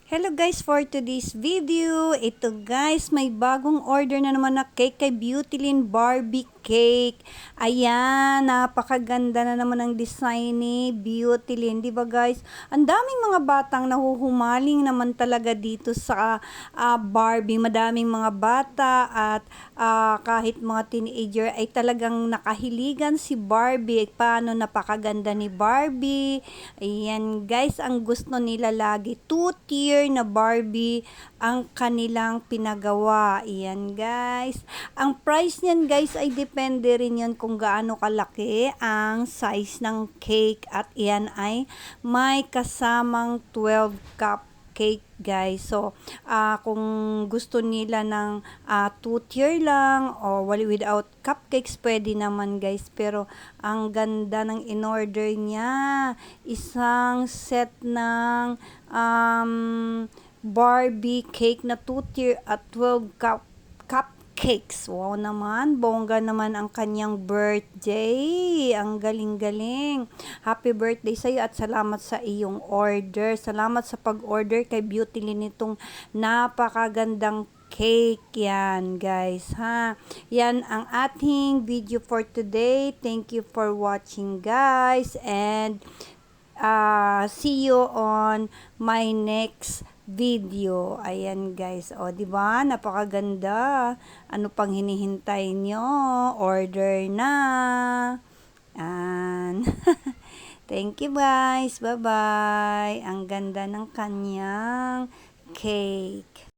Hello guys, for today's video, ito guys, may bagong order na naman na cake kay Beautylin Barbie Cake. Ayan, napakaganda na naman ang design ni Beautylin, di ba guys? Ang daming mga batang nahuhumaling naman talaga dito sa Barbie. Madaming mga bata at kahit mga teenager ay talagang nakahiligan si Barbie. Paano napakaganda ni Barbie. Ayan guys, ang gusto nila lagi, two-tier na Barbie ang kanilang pinagawa. Ayan guys. Ang price niyan guys ay depende rin yan kung gaano kalaki ang size ng cake. At iyan ay may kasamang 12 cup cake guys. So, kung gusto nila ng 2-tier lang o without cupcakes, pwede naman guys. Pero, ang ganda ng in-order niya. Isang set ng Barbie cake na 2-tier at 12 cupcakes. Wow naman, bongga naman ang kanyang birthday. Ang galing-galing. Happy birthday sa iyo at salamat sa iyong order. Salamat sa pag-order kay Beautylin nitong napakagandang cake. Yan guys ha. Yan ang ating video for today. Thank you for watching guys, and see you on my next video. Ayan guys. O, di ba? Napakaganda. Ano pang hinihintay nyo? Order na. And thank you guys. Bye-bye. Ang ganda ng kanyang cake.